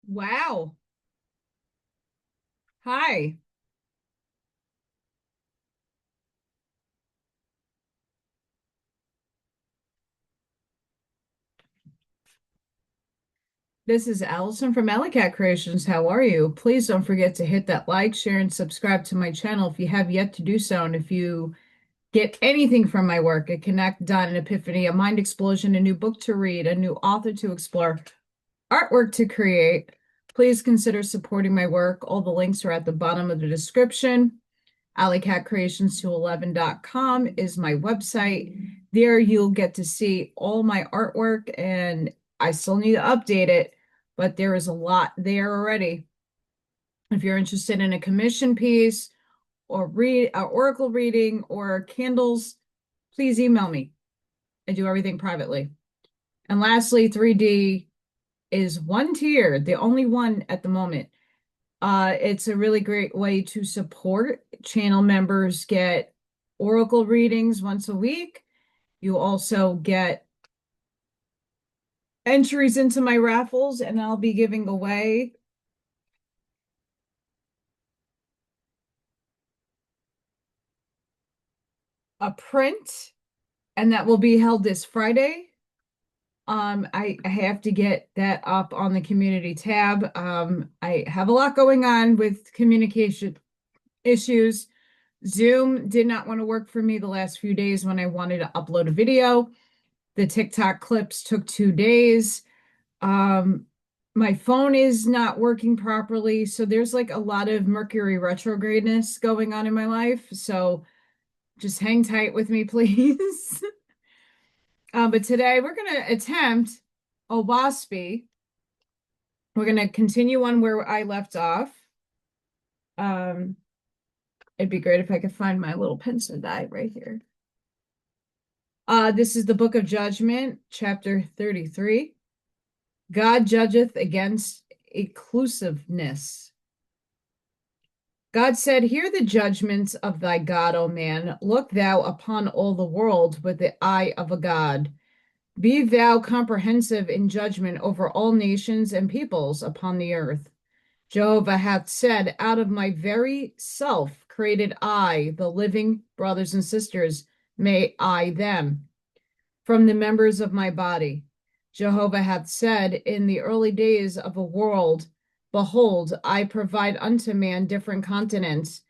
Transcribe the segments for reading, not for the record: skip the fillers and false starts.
Wow. Hi. This is Allison from Alleycat Creations. How are you? Please don't forget to hit that like, share, and subscribe to my channel if you have yet to do so. And if you get anything from my work, a connect, dot, an epiphany, a mind explosion, a new book to read, a new author to explore, artwork to create, please consider supporting my work. All the links are at the bottom of the description. Allylatcreations211.com is my website. There you'll get to see all my artwork, and I still need to update it, but there is a lot there already. If you're interested in a commission piece or read an oracle reading or candles, please email me. I do everything privately. And lastly, 3D is one tier, the only one at the moment. It's a really great way to support. Channel members get oracle readings once a week. You also get entries into my raffles, and I'll be giving away a print, and that will be held this Friday. I have to get that up on the community tab. I have a lot going on with communication issues. Zoom did not want to work for me the last few days when I wanted to upload a video. The TikTok clips took 2 days. Um, my phone is not working properly, so there's like a lot of Mercury retrogradeness going on in my life. So just hang tight with me, please. But today we're going to attempt Oahspe. We're going to continue on where I left off. Um, it'd be great if I could find my little pencil die right here. This is the Book of Judgment, chapter 33. God judgeth against exclusiveness. God said, Hear the judgments of thy God, O man. Look thou upon all the world with the eye of a God. Be thou comprehensive in judgment over all nations and peoples upon the earth. Jehovah hath said, Out of my very self created I, the living brothers and sisters, may I them, from the members of my body. Jehovah hath said, In the early days of a world, behold, I provide unto man different continents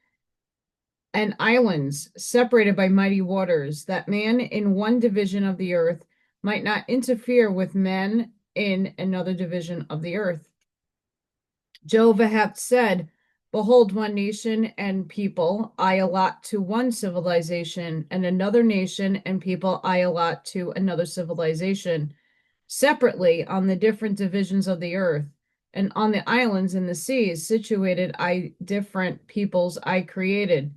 and islands separated by mighty waters, that man in one division of the earth might not interfere with men in another division of the earth. Jehovah hath said, Behold, one nation and people I allot to one civilization, and another nation and people I allot to another civilization, separately on the different divisions of the earth, and on the islands and the seas situated I different peoples I created.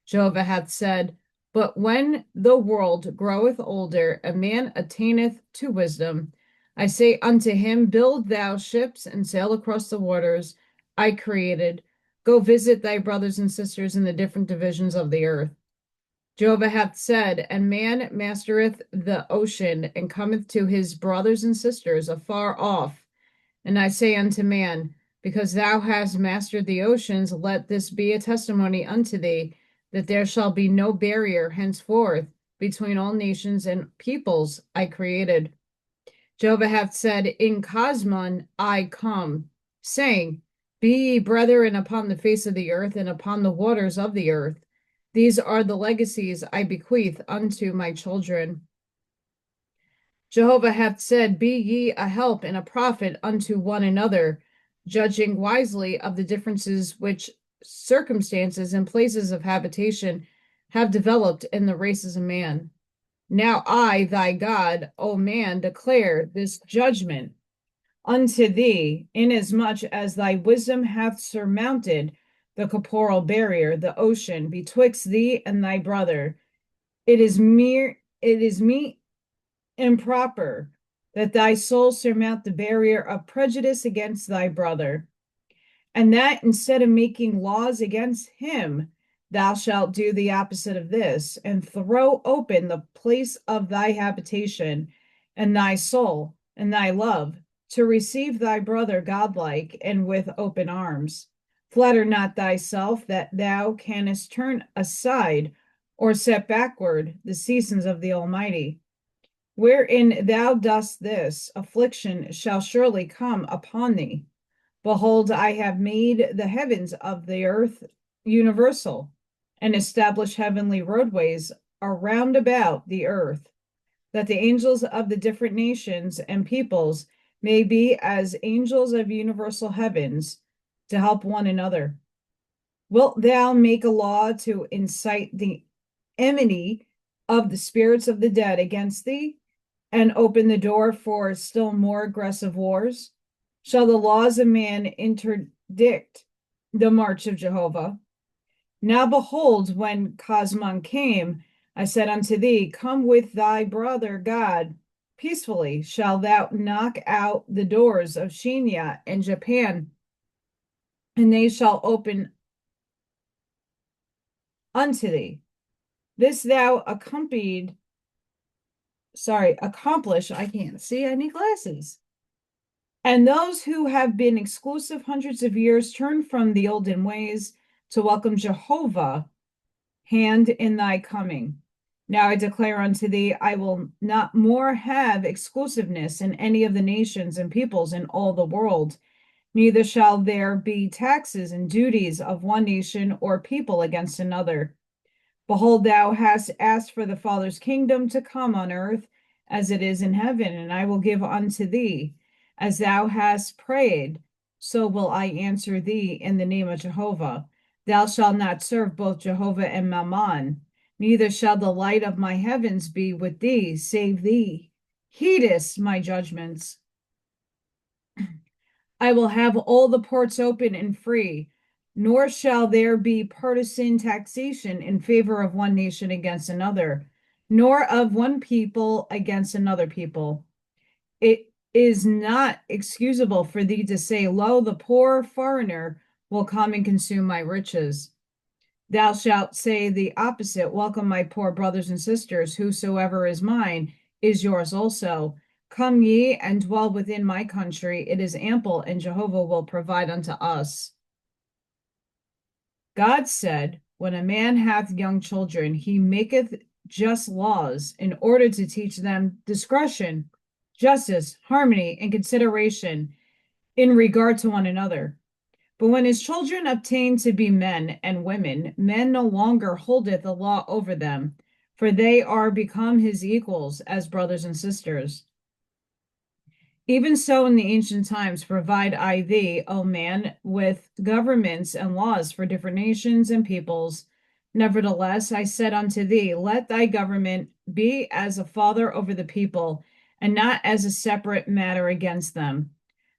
Jehovah hath said, But when the world groweth older, a man attaineth to wisdom, I say unto him, Build thou ships and sail across the waters I created. Go visit thy brothers and sisters in the different divisions of the earth. Jehovah hath said, And man mastereth the ocean, and cometh to his brothers and sisters afar off. And I say unto man, Because thou hast mastered the oceans, let this be a testimony unto thee, that there shall be no barrier henceforth between all nations and peoples I created. Jehovah hath said, In Cosmon I come, saying, Be ye brethren upon the face of the earth and upon the waters of the earth. These are the legacies I bequeath unto my children. Jehovah hath said, Be ye a help and a prophet unto one another, judging wisely of the differences which circumstances and places of habitation have developed in the races of man. Now I, thy God, O man, declare this judgment unto thee, inasmuch as thy wisdom hath surmounted the corporal barrier, the ocean, betwixt thee and thy brother. It is meet and proper that thy soul surmount the barrier of prejudice against thy brother, and that instead of making laws against him, thou shalt do the opposite of this, and throw open the place of thy habitation, and thy soul, and thy love, to receive thy brother godlike and with open arms. Flatter not thyself that thou canst turn aside or set backward the seasons of the Almighty. Wherein thou dost this, affliction shall surely come upon thee. Behold, I have made the heavens of the earth universal, and established heavenly roadways around about the earth, that the angels of the different nations and peoples may be as angels of universal heavens to help one another. Wilt thou make a law to incite the enmity of the spirits of the dead against thee, and open the door for still more aggressive wars? Shall the laws of man interdict the march of Jehovah? Now behold, when Cosmon came, I said unto thee, come with thy brother God peacefully. Shall thou knock out the doors of Shinya and Japan, and they shall open unto thee. This thou accomplish, I can't see, I need glasses. And those who have been exclusive hundreds of years turn from the olden ways to welcome Jehovah hand in thy coming. Now I declare unto thee, I will not more have exclusiveness in any of the nations and peoples in all the world, neither shall there be taxes and duties of one nation or people against another. Behold, thou hast asked for the Father's kingdom to come on earth as it is in heaven, and I will give unto thee. As thou hast prayed, so will I answer thee in the name of Jehovah. Thou shalt not serve both Jehovah and Mammon, neither shall the light of my heavens be with thee, save thee heedest my judgments. I will have all the ports open and free, nor shall there be partisan taxation in favor of one nation against another, nor of one people against another people. It is not excusable for thee to say, lo, the poor foreigner will come and consume my riches. Thou shalt say the opposite, welcome my poor brothers and sisters, whosoever is mine is yours also. Come ye and dwell within my country, it is ample, and Jehovah will provide unto us. God said, when a man hath young children, he maketh just laws in order to teach them discretion, justice, harmony, and consideration in regard to one another. But when his children obtain to be men and women, men no longer holdeth the law over them, for they are become his equals as brothers and sisters. Even so in the ancient times provide I thee, O man, with governments and laws for different nations and peoples. Nevertheless, I said unto thee, let thy government be as a father over the people, and not as a separate matter against them.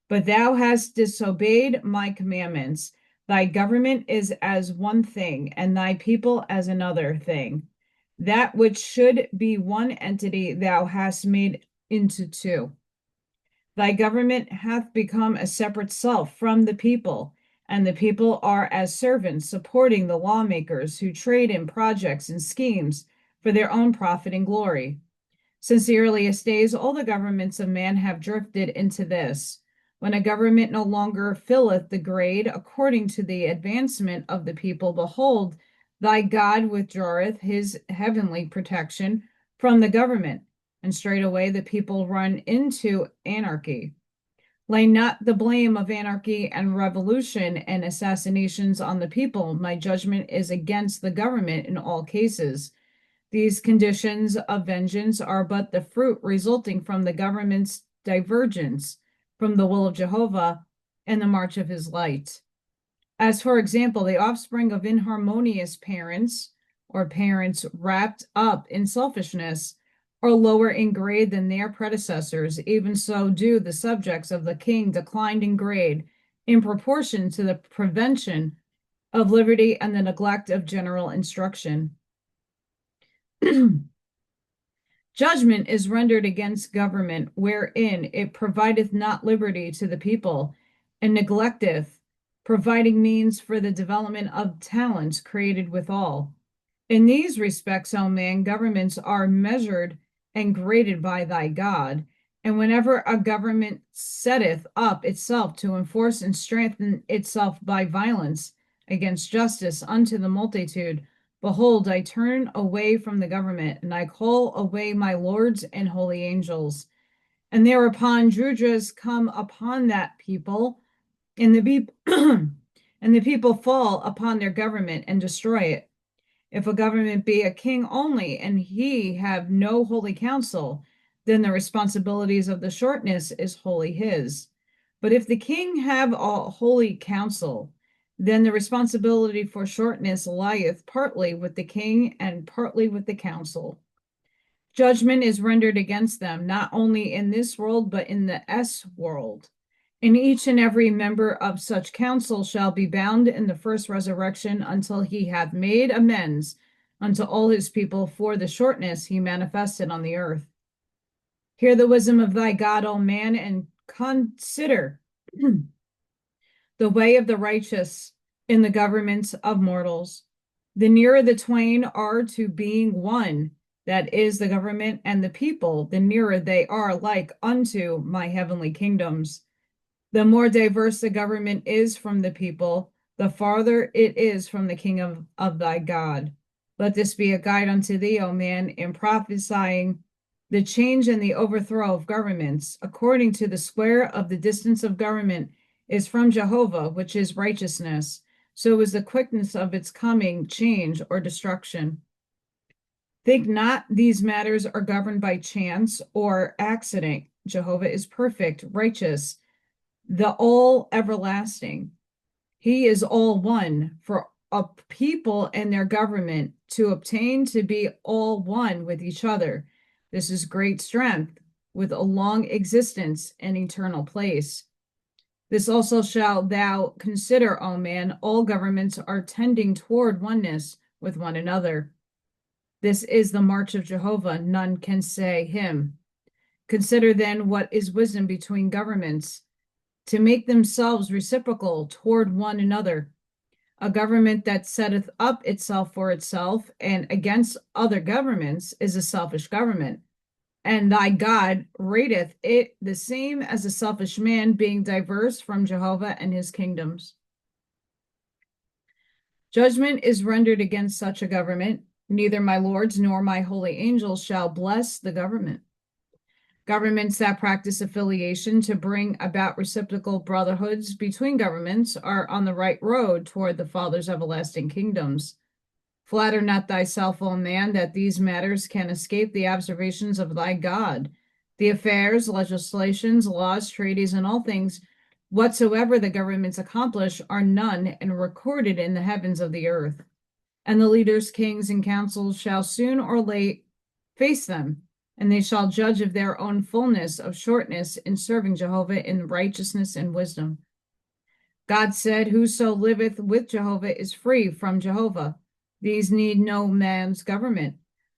But thou hast disobeyed my commandments. Thy government is as one thing, and thy people as another thing. That which should be one entity thou hast made into two. Thy government hath become a separate self from the people, and the people are as servants supporting the lawmakers who trade in projects and schemes for their own profit and glory. Since the earliest days, all the governments of man have drifted into this. When a government no longer filleth the grade according to the advancement of the people, behold, thy God withdraweth his heavenly protection from the government, and straightway the people run into anarchy. Lay not the blame of anarchy and revolution and assassinations on the people. My judgment is against the government in all cases. These conditions of vengeance are but the fruit resulting from the government's divergence from the will of Jehovah and the march of his light. As, for example, the offspring of inharmonious parents, or parents wrapped up in selfishness, are lower in grade than their predecessors, even so do the subjects of the king decline in grade in proportion to the prevention of liberty and the neglect of general instruction. Judgment is rendered against government, wherein it provideth not liberty to the people, and neglecteth providing means for the development of talents created withal. In these respects, O man, governments are measured and graded by thy God, And whenever a government setteth up itself to enforce and strengthen itself by violence against justice unto the multitude, behold, I turn away from the government, and I call away my lords and holy angels. And thereupon Drudras come upon that people, and the people fall upon their government and destroy it. If a government be a king only, and he have no holy council, then the responsibilities of the shortness is wholly his. But if the king have a holy council, then the responsibility for shortness lieth partly with the king and partly with the council. Judgment is rendered against them, not only in this world, but in the S world. And each and every member of such council shall be bound in the first resurrection until he hath made amends unto all his people for the shortness he manifested on the earth. Hear the wisdom of thy God, O man, and consider the way of the righteous in the governments of mortals. The nearer the twain are to being one, that is the government and the people, the nearer they are like unto my heavenly kingdoms. The more diverse the government is from the people, the farther it is from the king of thy God. Let this be a guide unto thee, O man, in prophesying the change and the overthrow of governments, according to the square of the distance of government is from Jehovah, which is righteousness. So is the quickness of its coming change or destruction. Think not these matters are governed by chance or accident. Jehovah is perfect, righteous, the all everlasting. He is all one. For a people and their government to obtain to be all one with each other, this is great strength, with a long existence and eternal place. This also shalt thou consider, O man, all governments are tending toward oneness with one another. This is the march of Jehovah, none can say him. Consider then what is wisdom between governments, to make themselves reciprocal toward one another. A government that setteth up itself for itself and against other governments is a selfish government, and thy God rateth it the same as a selfish man, being diverse from Jehovah and his kingdoms. Judgment is rendered against such a government. Neither my lords nor my holy angels shall bless the government. Governments that practice affiliation to bring about reciprocal brotherhoods between governments are on the right road toward the Father's everlasting kingdoms. Flatter not thyself, O man, that these matters can escape the observations of thy God. The affairs, legislations, laws, treaties, and all things whatsoever the governments accomplish are none and recorded in the heavens of the earth. And the leaders, kings, and councils shall soon or late face them, and they shall judge of their own fullness of shortness in serving Jehovah in righteousness and wisdom. God said, whoso liveth with Jehovah is free from Jehovah. These need no man's government,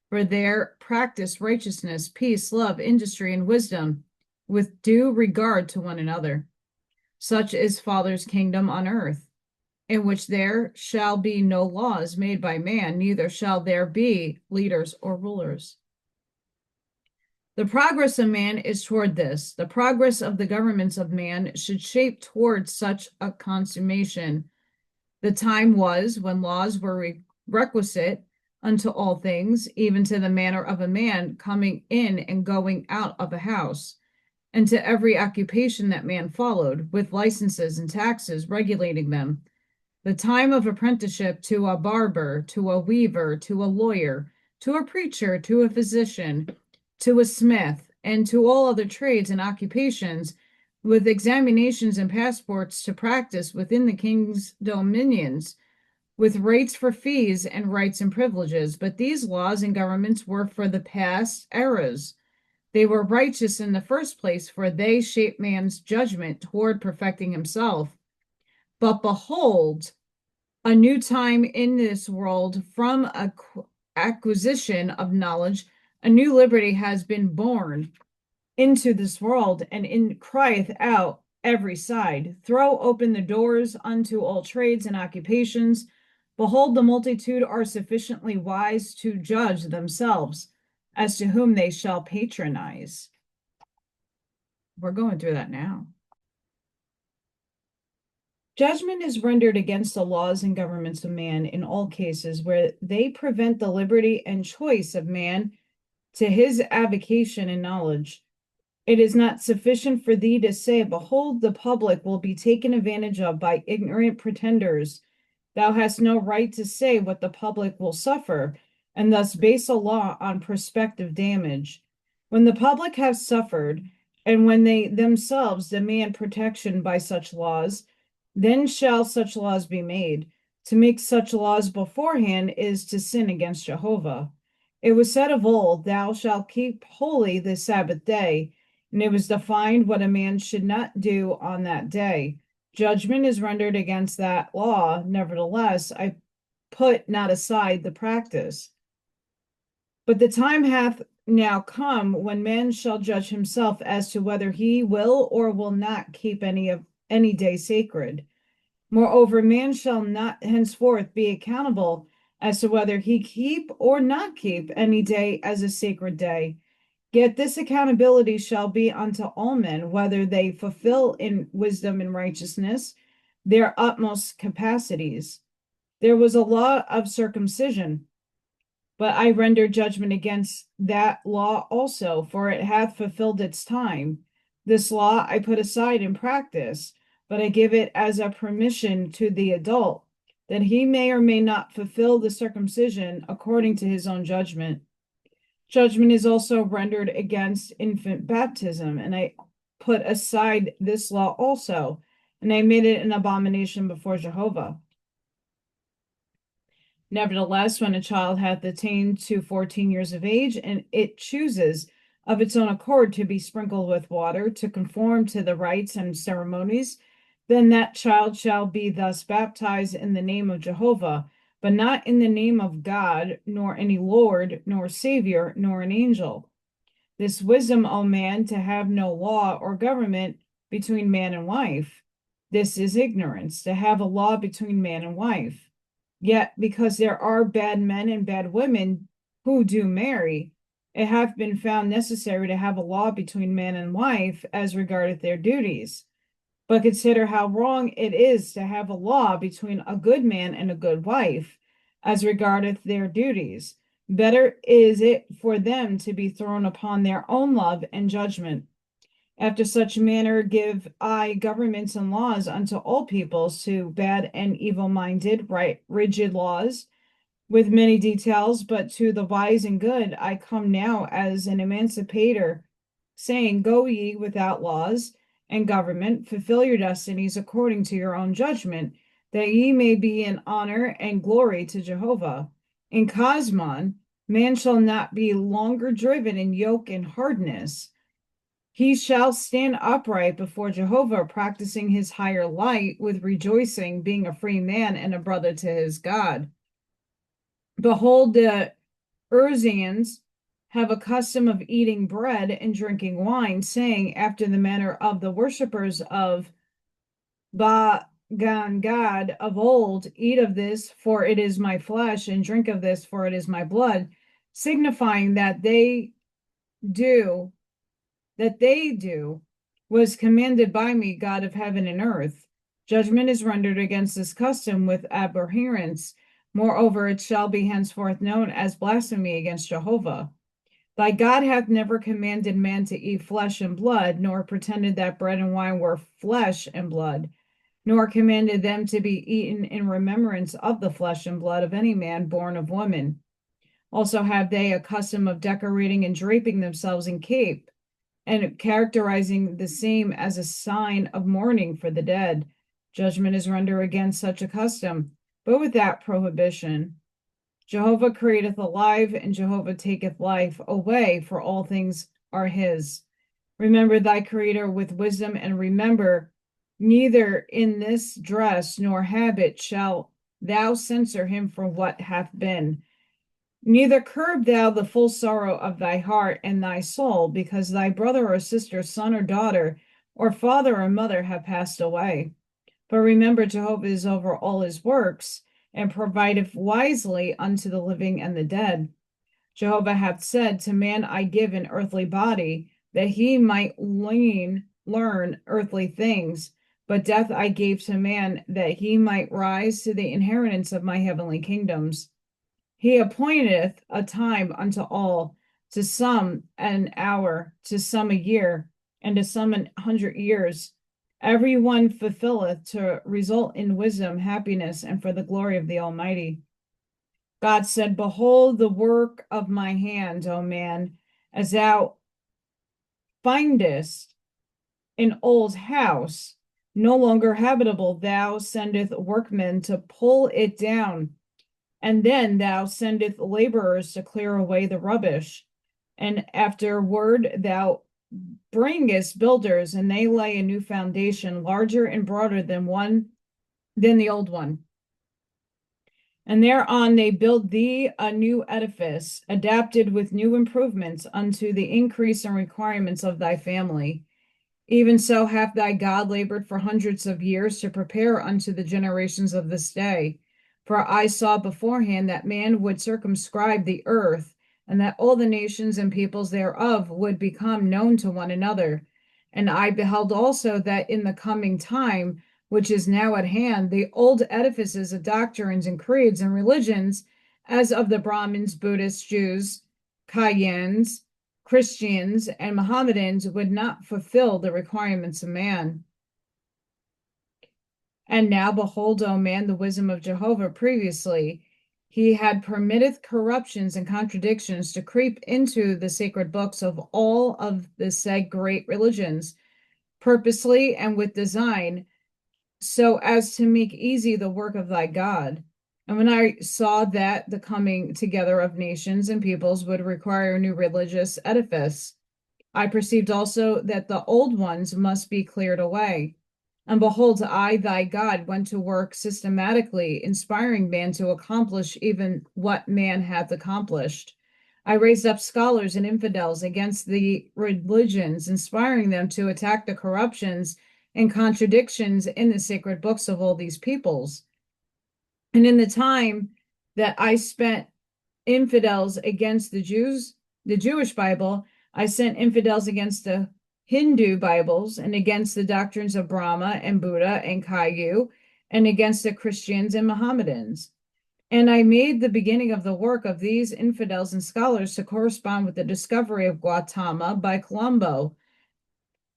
for their practice righteousness, peace, love, industry, and wisdom, with due regard to one another. Such is Father's kingdom on earth, in which there shall be no laws made by man, neither shall there be leaders or rulers. The progress of man is toward this. The progress of the governments of man should shape toward such a consummation. The time was when laws were requisite unto all things, even to the manner of a man coming in and going out of a house, and to every occupation that man followed, with licenses and taxes regulating them. The time of apprenticeship to a barber, to a weaver, to a lawyer, to a preacher, to a physician, to a smith, and to all other trades and occupations, with examinations and passports to practice within the king's dominions, with rates for fees and rights and privileges. But these laws and governments were for the past eras. They were righteous in the first place, for they shape man's judgment toward perfecting himself. But behold, a new time in this world, from acquisition of knowledge, a new liberty has been born into this world, and crieth out every side, throw open the doors unto all trades and occupations. Behold, the multitude are sufficiently wise to judge themselves as to whom they shall patronize. We're going through that now. Judgment is rendered against the laws and governments of man in all cases where they prevent the liberty and choice of man to his avocation and knowledge. It is not sufficient for thee to say, behold, the public will be taken advantage of by ignorant pretenders. Thou hast no right to say what the public will suffer, and thus base a law on prospective damage. When the public have suffered, and when they themselves demand protection by such laws, then shall such laws be made. To make such laws beforehand is to sin against Jehovah. It was said of old, thou shalt keep holy the Sabbath day, and it was defined what a man should not do on that day. Judgment is rendered against that law. Nevertheless, I put not aside the practice. But the time hath now come when man shall judge himself as to whether he will or will not keep any day sacred. Moreover, man shall not henceforth be accountable as to whether he keep or not keep any day as a sacred day. Yet this accountability shall be unto all men, whether they fulfill in wisdom and righteousness their utmost capacities. There was a law of circumcision, but I render judgment against that law also, for it hath fulfilled its time. This law I put aside in practice, but I give it as a permission to the adult, that he may or may not fulfill the circumcision according to his own judgment. Judgment is also rendered against infant baptism, and I put aside this law also, and I made it an abomination before Jehovah. Nevertheless, when a child hath attained to 14 years of age, and it chooses of its own accord to be sprinkled with water, to conform to the rites and ceremonies, then that child shall be thus baptized in the name of Jehovah, but not in the name of God, nor any Lord, nor Savior, nor an angel. This wisdom, O man, to have no law or government between man and wife. This is ignorance, to have a law between man and wife. Yet, because there are bad men and bad women who do marry, it hath been found necessary to have a law between man and wife as regardeth their duties. But consider how wrong it is to have a law between a good man and a good wife, as regardeth their duties. Better is it for them to be thrown upon their own love and judgment. After such manner give I governments and laws unto all peoples, to bad and evil-minded, right, rigid laws, with many details, but to the wise and good I come now as an emancipator, saying, go ye without laws and government, fulfill your destinies according to your own judgment, that ye may be in honor and glory to Jehovah. In Cosmon, man shall not be longer driven in yoke and hardness. He shall stand upright before Jehovah, practicing his higher light with rejoicing, being a free man and a brother to his God. Behold, the Urzians have a custom of eating bread and drinking wine, saying, after the manner of the worshippers of Ba-gan-gad of old, eat of this, for it is my flesh, and drink of this, for it is my blood, signifying that they do was commanded by me, God of heaven and earth. Judgment is rendered against this custom with abhorrence. Moreover, it shall be henceforth known as blasphemy against Jehovah. Thy God hath never commanded man to eat flesh and blood, nor pretended that bread and wine were flesh and blood, nor commanded them to be eaten in remembrance of the flesh and blood of any man born of woman. Also have they a custom of decorating and draping themselves in cape, and characterizing the same as a sign of mourning for the dead. Judgment is rendered against such a custom, but with that prohibition. Jehovah createth alive, and Jehovah taketh life away, for all things are his. Remember thy Creator with wisdom, and remember, neither in this dress nor habit shall thou censure him for what hath been. Neither curb thou the full sorrow of thy heart and thy soul, because thy brother or sister, son or daughter, or father or mother have passed away. But remember, Jehovah is over all his works, and provideth wisely unto the living and the dead. Jehovah hath said, to man I give an earthly body, that he might learn earthly things, but death I gave to man, that he might rise to the inheritance of my heavenly kingdoms. He appointeth a time unto all, to some an hour, to some a year, and to some 100 years. Every one fulfilleth to result in wisdom, happiness, and for the glory of the Almighty. God said, Behold the work of my hand, O man, as thou findest an old house, no longer habitable, thou sendeth workmen to pull it down, and then thou sendeth laborers to clear away the rubbish. And afterward thou bringest builders, and they lay a new foundation, larger and broader than the old one. And thereon they build thee a new edifice, adapted with new improvements unto the increase and requirements of thy family. Even so hath thy God labored for hundreds of years to prepare unto the generations of this day. For I saw beforehand that man would circumscribe the earth, and that all the nations and peoples thereof would become known to one another. And I beheld also that in the coming time, which is now at hand, the old edifices of doctrines and creeds and religions, as of the Brahmins, Buddhists, Jews, Kayyans, Christians, and Mohammedans, would not fulfill the requirements of man. And now behold, O man, the wisdom of Jehovah. Previously he had permitted corruptions and contradictions to creep into the sacred books of all of the said great religions, purposely and with design, so as to make easy the work of thy God. And when I saw that the coming together of nations and peoples would require a new religious edifice, I perceived also that the old ones must be cleared away. And behold, I, thy God, went to work systematically, inspiring man to accomplish even what man hath accomplished. I raised up scholars and infidels against the religions, inspiring them to attack the corruptions and contradictions in the sacred books of all these peoples. And in the time that I spent infidels against the Jews, the Jewish Bible, I sent infidels against the Hindu Bibles, and against the doctrines of Brahma and Buddha and Kayyu, and against the Christians and Mohammedans. And I made the beginning of the work of these infidels and scholars to correspond with the discovery of Gautama by Colombo,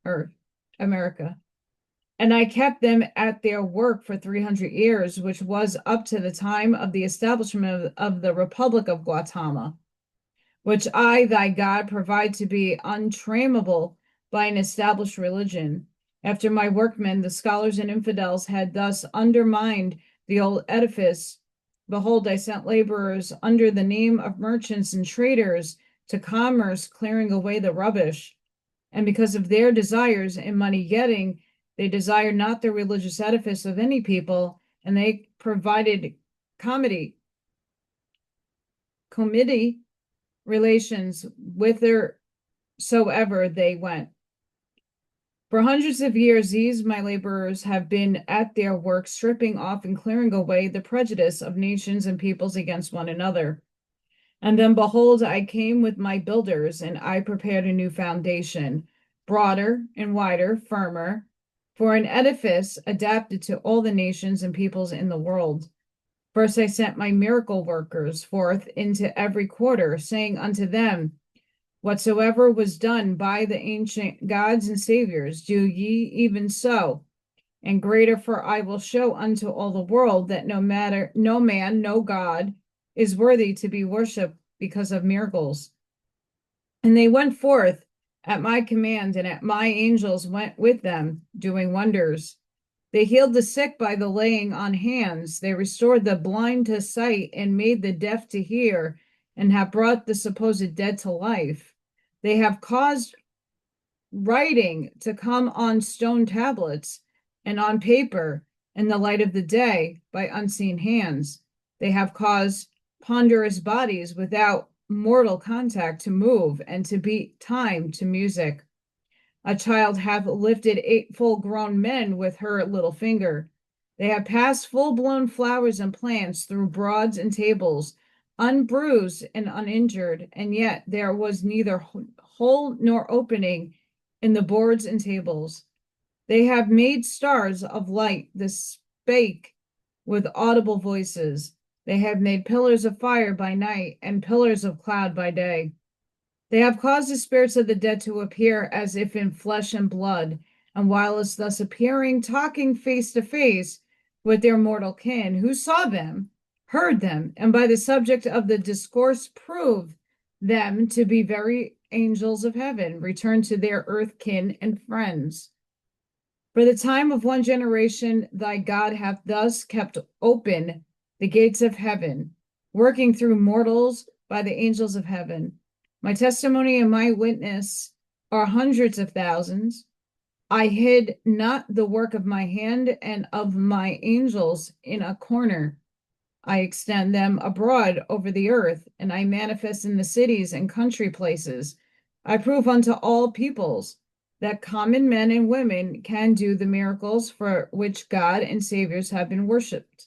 or America. And I kept them at their work for 300 years, which was up to the time of the establishment of the Republic of Gautama, which I, thy God, provide to be untrammable by an established religion. After my workmen, the scholars and infidels, had thus undermined the old edifice, behold, I sent laborers under the name of merchants and traders to commerce, clearing away the rubbish. And because of their desires in money getting, they desired not the religious edifice of any people, and they provided committee relations whithersoever they went. For hundreds of years, these my laborers have been at their work, stripping off and clearing away the prejudice of nations and peoples against one another. And then behold, I came with my builders, and I prepared a new foundation, broader and wider, firmer, for an edifice adapted to all the nations and peoples in the world. First I sent my miracle workers forth into every quarter, saying unto them, Whatsoever was done by the ancient gods and saviors, do ye even so, and greater, for I will show unto all the world that no man, no God is worthy to be worshipped because of miracles. And they went forth at my command, and at my angels went with them, doing wonders. They healed the sick by the laying on hands. They restored the blind to sight and made the deaf to hear, and have brought the supposed dead to life. They have caused writing to come on stone tablets and on paper in the light of the day by unseen hands. They have caused ponderous bodies without mortal contact to move and to beat time to music. A child hath lifted 8 full-grown men with her little finger. They have passed full-blown flowers and plants through broads and tables, unbruised and uninjured, and yet there was neither hole nor opening in the boards and tables. They have made stars of light that spake with audible voices. They have made pillars of fire by night and pillars of cloud by day. They have caused the spirits of the dead to appear as if in flesh and blood, and whilst thus appearing, talking face to face with their mortal kin, who saw them, heard them, and by the subject of the discourse proved them to be very angels of heaven, returned to their earth kin and friends. For the time of one generation, thy God hath thus kept open the gates of heaven, working through mortals by the angels of heaven. My testimony and my witness are hundreds of thousands. I hid not the work of my hand and of my angels in a corner. I extend them abroad over the earth, and I manifest in the cities and country places. I prove unto all peoples that common men and women can do the miracles for which God and saviors have been worshipped.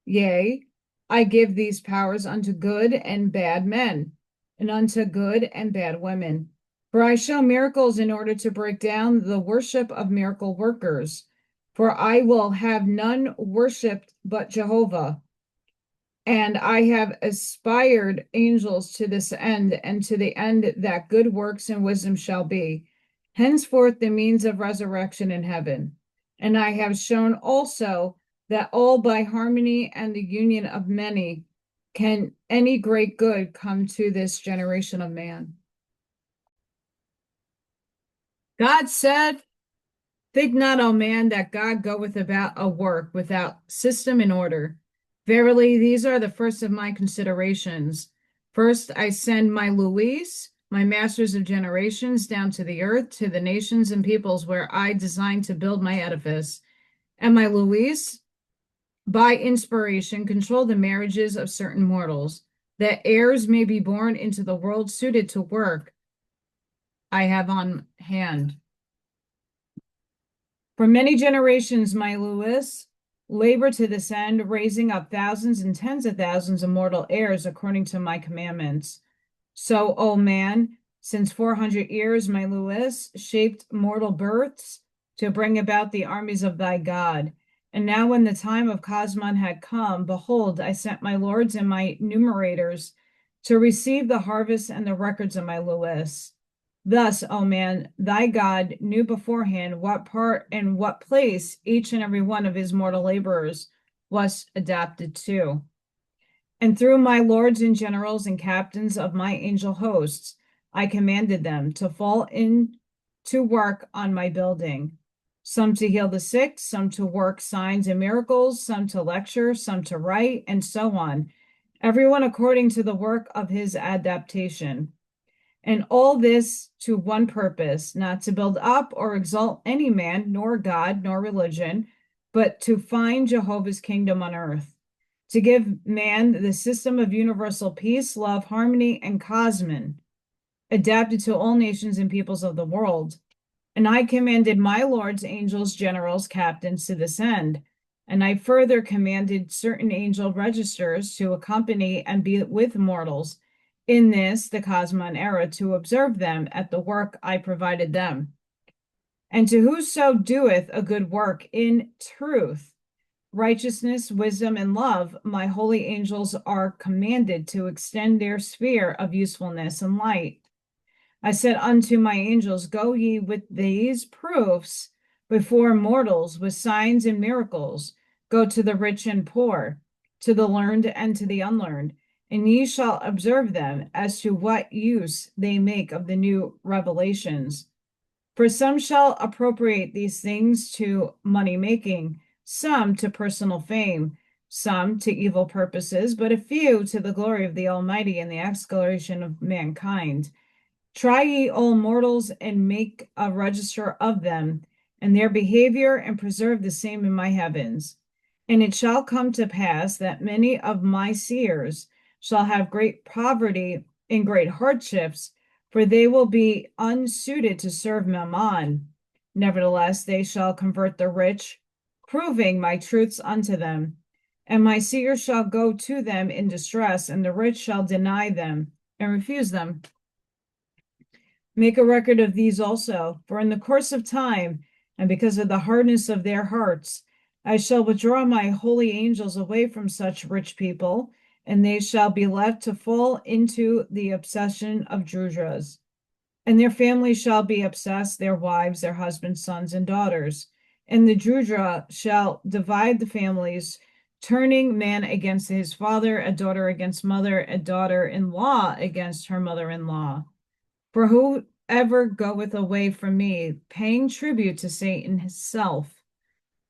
Yea, I give these powers unto good and bad men, and unto good and bad women. For I show miracles in order to break down the worship of miracle workers. For I will have none worshipped but Jehovah. And I have aspired angels to this end, and to the end that good works and wisdom shall be henceforth the means of resurrection in heaven. And I have shown also that all by harmony and the union of many can any great good come to this generation of man. God said, think not, O man, that God goeth about a work without system and order. Verily, these are the first of my considerations. First, I send my Luis, my masters of generations, down to the earth, to the nations and peoples where I design to build my edifice. And my Luis, by inspiration, control the marriages of certain mortals, that heirs may be born into the world suited to work I have on hand. For many generations, my Luis labor to this end, raising up thousands and tens of thousands of mortal heirs according to my commandments. So, O man, since 400 years, my Luis shaped mortal births to bring about the armies of thy God. And now when the time of Cosmon had come, behold, I sent my lords and my numerators to receive the harvest and the records of my Luis. Thus, O man, thy God knew beforehand what part and what place each and every one of his mortal laborers was adapted to. And through my lords and generals and captains of my angel hosts, I commanded them to fall in to work on my building, some to heal the sick, some to work signs and miracles, some to lecture, some to write, and so on, everyone according to the work of his adaptation. And all this to one purpose, not to build up or exalt any man, nor God, nor religion, but to find Jehovah's kingdom on earth, to give man the system of universal peace, love, harmony, and cosmon, adapted to all nations and peoples of the world. And I commanded my lords, angels, generals, captains to this end. And I further commanded certain angel registers to accompany and be with mortals in this, the Cosmon era, to observe them at the work I provided them. And to whoso doeth a good work in truth, righteousness, wisdom, and love, my holy angels are commanded to extend their sphere of usefulness and light. I said unto my angels, go ye with these proofs before mortals with signs and miracles. Go to the rich and poor, to the learned and to the unlearned, and ye shall observe them as to what use they make of the new revelations. For some shall appropriate these things to money making, some to personal fame, some to evil purposes, but a few to the glory of the Almighty and the exaltation of mankind. Try ye all mortals and make a register of them and their behavior, and preserve the same in my heavens. And it shall come to pass that many of my seers shall have great poverty and great hardships, for they will be unsuited to serve Mammon. Nevertheless, they shall convert the rich, proving my truths unto them. And my seers shall go to them in distress, and the rich shall deny them and refuse them. Make a record of these also, for in the course of time, and because of the hardness of their hearts, I shall withdraw my holy angels away from such rich people, and they shall be left to fall into the obsession of Drudras. And their families shall be obsessed, their wives, their husbands, sons, and daughters. And the Drudra shall divide the families, turning man against his father, a daughter against mother, a daughter-in-law against her mother-in-law. For whoever goeth away from me, paying tribute to Satan himself,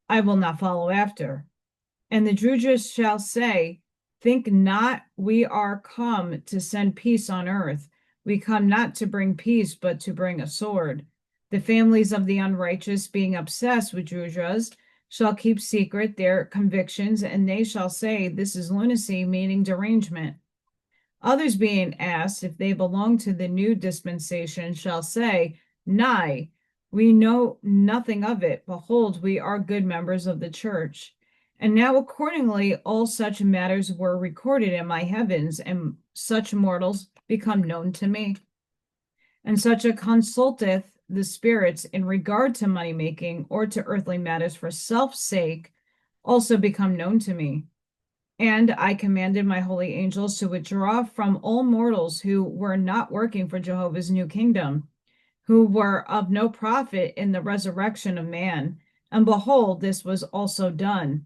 I will not follow after. And the Drudras shall say, think not we are come to send peace on earth. We come not to bring peace, but to bring a sword. The families of the unrighteous, being obsessed with Drudras, shall keep secret their convictions, and they shall say, this is lunacy, meaning derangement. Others, being asked if they belong to the new dispensation, shall say, nay, we know nothing of it. Behold, we are good members of the church. And now accordingly all such matters were recorded in my heavens, and such mortals become known to me. And such a consulteth the spirits in regard to money making or to earthly matters for self's sake also become known to me. And I commanded my holy angels to withdraw from all mortals who were not working for Jehovah's new kingdom, who were of no profit in the resurrection of man. And behold, this was also done.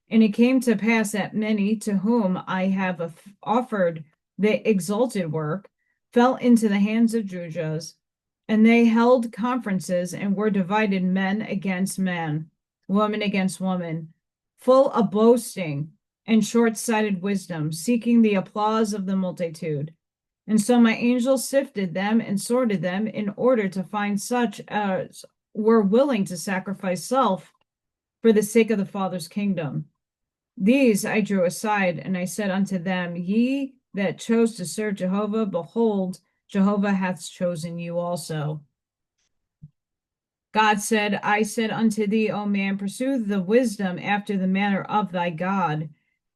And it came to pass that many to whom I have offered the exalted work fell into the hands of Drudras, and they held conferences and were divided, men against men, woman against woman, full of boasting and short-sighted wisdom, seeking the applause of the multitude. And so my angels sifted them and sorted them in order to find such as were willing to sacrifice self for the sake of the Father's kingdom. These I drew aside, and I said unto them, ye that chose to serve Jehovah, behold, Jehovah hath chosen you also. God said, I said unto thee, O man, pursue the wisdom after the manner of thy God.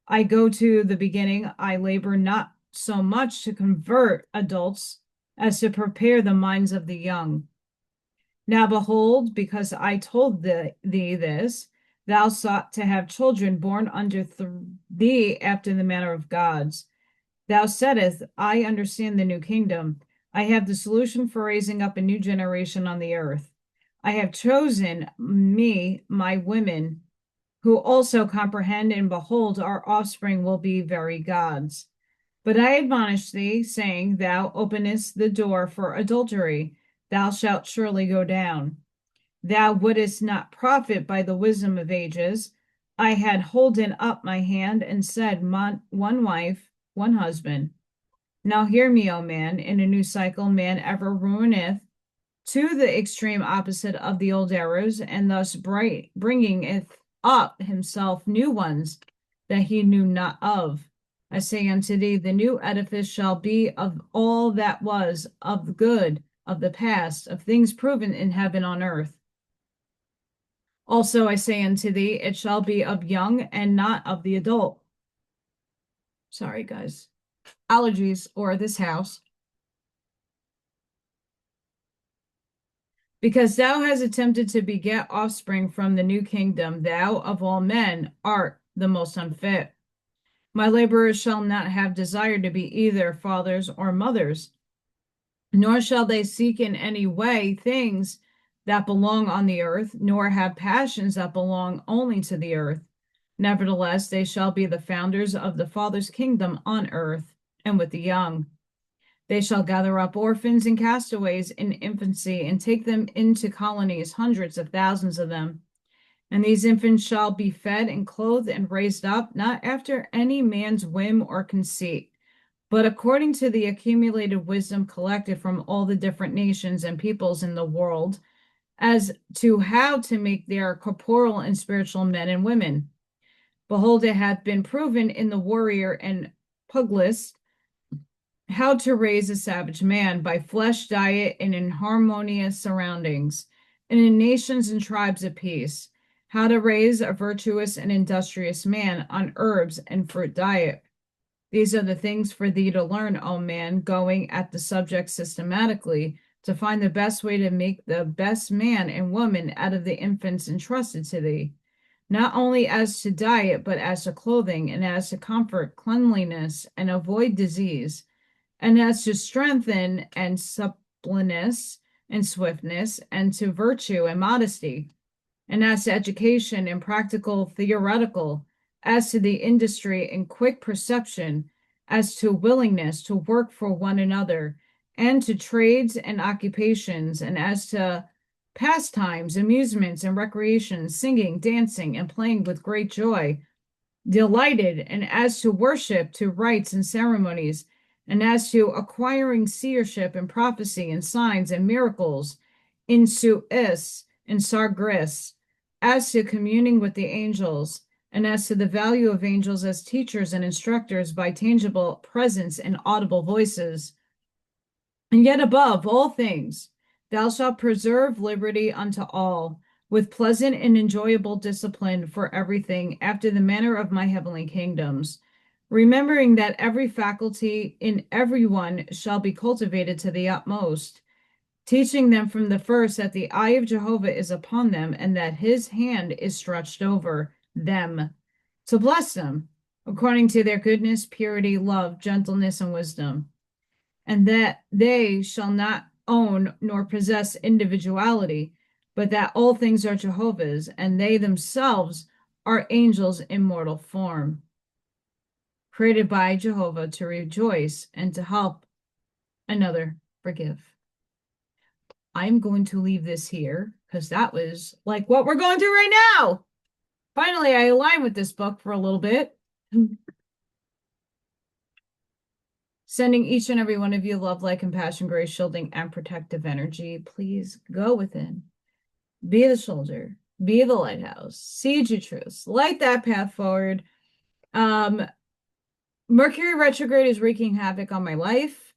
I go to the beginning. I labor not so much to convert adults as to prepare the minds of the young. Now behold, because I told thee this, thou sought to have children born unto thee after the manner of gods. Thou saidst, I understand the new kingdom. I have the solution for raising up a new generation on the earth. I have chosen me, my women, who also comprehend, and behold, our offspring will be very gods. But I admonish thee, saying, thou openest the door for adultery, thou shalt surely go down. Thou wouldest not profit by the wisdom of ages. I had holden up my hand and said, one wife, one husband. Now hear me, O man, in a new cycle, man ever ruineth to the extreme opposite of the old errors, and thus bringing it up himself new ones that he knew not of. I say unto thee, the new edifice shall be of all that was, of the good, of the past, of things proven in heaven on earth. Also I say unto thee, it shall be of young and not of the adult. Sorry, guys. Allergies or this house. Because thou hast attempted to beget offspring from the new kingdom, thou of all men art the most unfit. My laborers shall not have desire to be either fathers or mothers, nor shall they seek in any way things that belong on the earth, nor have passions that belong only to the earth. Nevertheless, they shall be the founders of the Father's kingdom on earth, and with the young. They shall gather up orphans and castaways in infancy, and take them into colonies, hundreds of thousands of them. And these infants shall be fed and clothed and raised up, not after any man's whim or conceit, but according to the accumulated wisdom collected from all the different nations and peoples in the world, as to how to make their corporal and spiritual men and women. Behold, it hath been proven in the warrior and pugilist how to raise a savage man by flesh diet and in harmonious surroundings, and in nations and tribes of peace, how to raise a virtuous and industrious man on herbs and fruit diet. These are the things for thee to learn, O man, going at the subject systematically, to find the best way to make the best man and woman out of the infants entrusted to thee, not only as to diet, but as to clothing, and as to comfort, cleanliness, and avoid disease, and as to strengthen and suppleness and swiftness, and to virtue and modesty, and as to education and practical theoretical, as to the industry and quick perception, as to willingness to work for one another, and to trades and occupations, and as to pastimes, amusements, and recreations, singing, dancing, and playing with great joy, delighted, and as to worship, to rites and ceremonies, and as to acquiring seership and prophecy and signs and miracles, in suis and sargris, as to communing with the angels, and as to the value of angels as teachers and instructors by tangible presence and audible voices. And yet above all things, thou shalt preserve liberty unto all, with pleasant and enjoyable discipline for everything after the manner of my heavenly kingdoms, remembering that every faculty in everyone shall be cultivated to the utmost, teaching them from the first that the eye of Jehovah is upon them, and that his hand is stretched over them, to bless them according to their goodness, purity, love, gentleness, and wisdom, and that they shall not own nor possess individuality, but that all things are Jehovah's, and they themselves are angels in mortal form, created by Jehovah to rejoice and to help another forgive. I'm going to leave this here because that was like what we're going through right now. Finally, I align with this book for a little bit. Sending each and every one of you love, light, compassion, grace, shielding, and protective energy. Please go within. Be the shoulder. Be the lighthouse. Seed your truths. Light that path forward. Mercury retrograde is wreaking havoc on my life.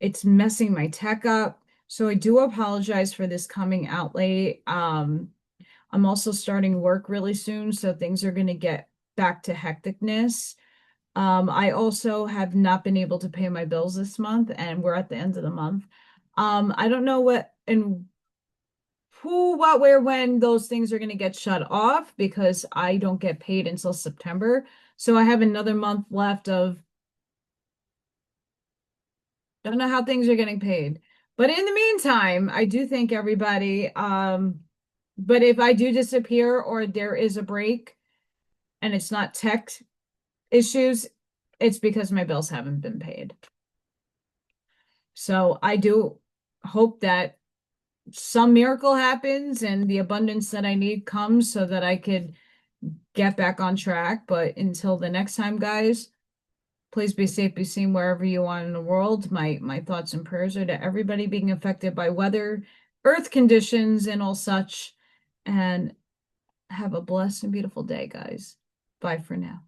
It's messing my tech up. So I do apologize for this coming out late. I'm also starting work really soon, so things are going to get back to hecticness. I also have not been able to pay my bills this month, and we're at the end of the month. I don't know what and who, what, where, when those things are going to get shut off because I don't get paid until September. So I have another month left of don't know how things are getting paid. But in the meantime, I do thank everybody. But if I do disappear or there is a break and it's not tech issues, it's because my bills haven't been paid. So I do hope that some miracle happens and the abundance that I need comes so that I could get back on track. But until the next time, guys, please be safe, be seen wherever you are in the world. My thoughts and prayers are to everybody being affected by weather, earth conditions, and all such. And have a blessed and beautiful day, guys. Bye for now.